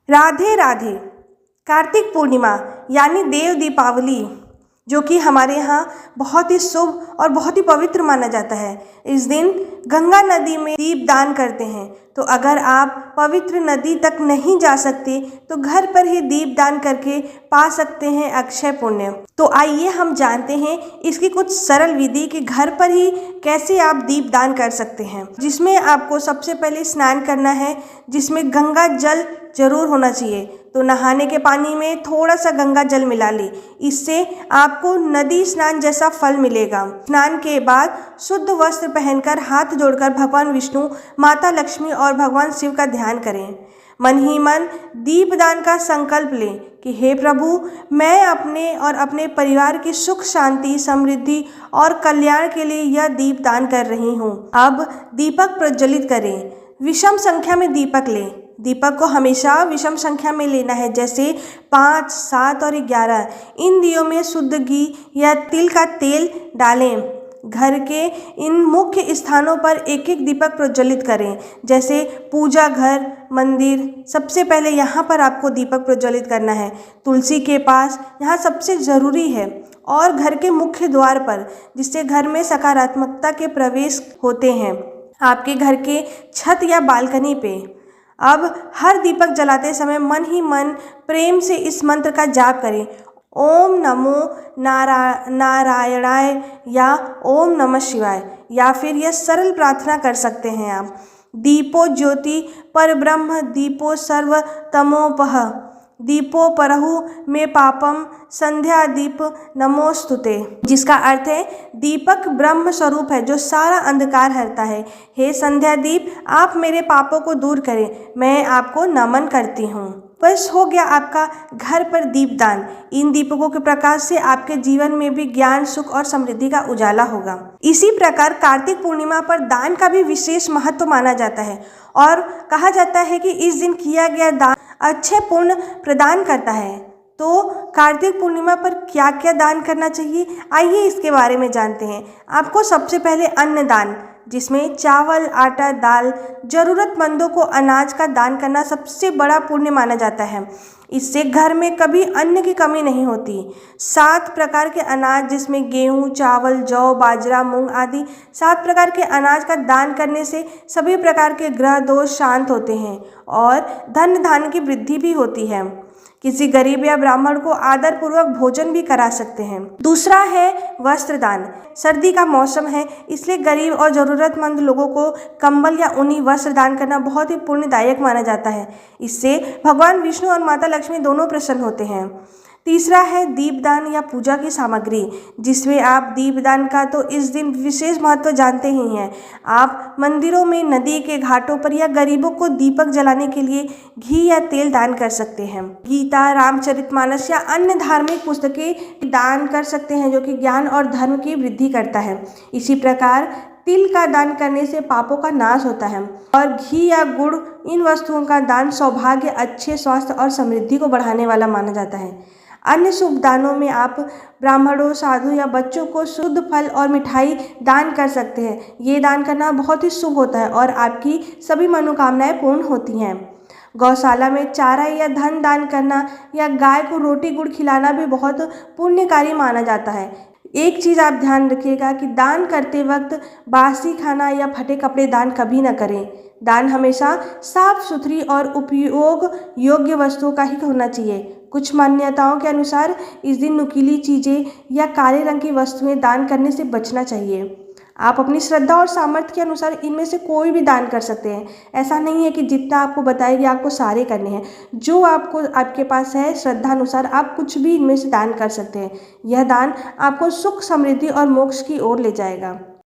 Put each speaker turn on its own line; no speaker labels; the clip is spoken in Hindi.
राधे राधे। कार्तिक पूर्णिमा यानी देव दीपावली, जो कि हमारे यहाँ बहुत ही शुभ और बहुत ही पवित्र माना जाता है। इस दिन गंगा नदी में दीप दान करते हैं। तो अगर आप पवित्र नदी तक नहीं जा सकते तो घर पर ही दीप दान करके पा सकते हैं अक्षय पुण्य। तो आइए हम जानते हैं इसकी कुछ सरल विधि कि घर पर ही कैसे आप दीप दान कर सकते हैं। जिसमें आपको सबसे पहले स्नान करना है, जिसमें गंगा जल जरूर होना चाहिए। तो नहाने के पानी में थोड़ा सा गंगा जल मिला ले, इससे आपको नदी स्नान जैसा फल मिलेगा। स्नान के बाद शुद्ध वस्त्र पहनकर हाथ जोड़कर भगवान विष्णु, माता लक्ष्मी और भगवान शिव का ध्यान करें। मन ही मन दीपदान का संकल्प लें कि हे प्रभु, मैं अपने और अपने परिवार की सुख शांति, समृद्धि और कल्याण के लिए यह दीपदान कर रही हूँ। अब दीपक प्रज्वलित करें। विषम संख्या में दीपक लें। दीपक को हमेशा विषम संख्या में लेना है, जैसे 5, 7 और 11। इन दियों में शुद्ध घी या तिल का तेल डालें। घर के इन मुख्य स्थानों पर एक एक दीपक प्रज्वलित करें, जैसे पूजा घर, मंदिर। सबसे पहले यहाँ पर आपको दीपक प्रज्वलित करना है तुलसी के पास, यहाँ सबसे ज़रूरी है, और घर के मुख्य द्वार पर, जिससे घर में सकारात्मकता के प्रवेश होते हैं। आपके घर के छत या बालकनी पे। अब हर दीपक जलाते समय मन ही मन प्रेम से इस मंत्र का जाप करें, ओम नमो नारायणाय या ओम नमः शिवाय। या फिर यह सरल प्रार्थना कर सकते हैं आप, दीपो ज्योति परब्रह्म दीपो सर्व तमोपह दीपो परहु में पापम संध्या दीप नमोस्तुते। जिसका अर्थ है दीपक ब्रह्म स्वरूप है जो सारा अंधकार हरता है। हे संध्या दीप, आप मेरे पापों को दूर करें, मैं आपको नमन करती हूँ। बस हो गया आपका घर पर दीपदान। इन दीपकों के प्रकाश से आपके जीवन में भी ज्ञान, सुख और समृद्धि का उजाला होगा। इसी प्रकार कार्तिक पूर्णिमा पर दान का भी विशेष महत्व माना जाता है और कहा जाता है कि इस दिन किया गया दान अच्छे पुण्य प्रदान करता है। तो कार्तिक पूर्णिमा पर क्या क्या दान करना चाहिए, आइए इसके बारे में जानते हैं। आपको सबसे पहले अन्नदान, जिसमें चावल, आटा, दाल, ज़रूरतमंदों को अनाज का दान करना सबसे बड़ा पुण्य माना जाता है। इससे घर में कभी अन्न की कमी नहीं होती। 7 प्रकार के अनाज, जिसमें गेहूँ, चावल, जौ, बाजरा, मूंग आदि 7 प्रकार के अनाज का दान करने से सभी प्रकार के ग्रह दोष शांत होते हैं और धन धान्य की वृद्धि भी होती है। किसी गरीब या ब्राह्मण को आदर पूर्वक भोजन भी करा सकते हैं। दूसरा है वस्त्र दान। सर्दी का मौसम है, इसलिए गरीब और ज़रूरतमंद लोगों को कंबल या ऊनी वस्त्र दान करना बहुत ही पुण्यदायक माना जाता है। इससे भगवान विष्णु और माता लक्ष्मी दोनों प्रसन्न होते हैं। तीसरा है दीपदान या पूजा की सामग्री, जिसमें आप दीपदान का तो इस दिन विशेष महत्व जानते ही हैं। आप मंदिरों में, नदी के घाटों पर या गरीबों को दीपक जलाने के लिए घी या तेल दान कर सकते हैं। गीता, रामचरितमानस या अन्य धार्मिक पुस्तकें दान कर सकते हैं, जो कि ज्ञान और धर्म की वृद्धि करता है। इसी प्रकार तिल का दान करने से पापों का नाश होता है और घी या गुड़, इन वस्तुओं का दान सौभाग्य, अच्छे स्वास्थ्य और समृद्धि को बढ़ाने वाला माना जाता है। अन्य शुभ दानों में आप ब्राह्मणों, साधु या बच्चों को शुद्ध फल और मिठाई दान कर सकते हैं। ये दान करना बहुत ही शुभ होता है और आपकी सभी मनोकामनाएं पूर्ण होती हैं। गौशाला में चारा या धन दान करना या गाय को रोटी गुड़ खिलाना भी बहुत पुण्यकारी माना जाता है। एक चीज़ आप ध्यान रखिएगा कि दान करते वक्त बासी खाना या फटे कपड़े दान कभी न करें। दान हमेशा साफ सुथरी और उपयोग योग्य वस्तुओं का ही होना चाहिए। कुछ मान्यताओं के अनुसार इस दिन नुकीली चीज़ें या काले रंग की वस्तुएं दान करने से बचना चाहिए। आप अपनी श्रद्धा और सामर्थ्य के अनुसार इनमें से कोई भी दान कर सकते हैं। ऐसा नहीं है कि जितना आपको बताएगी आपको सारे करने हैं। जो आपको आपके पास है श्रद्धा अनुसार आप कुछ भी इनमें से दान कर सकते हैं। यह दान आपको सुख, समृद्धि और मोक्ष की ओर ले जाएगा।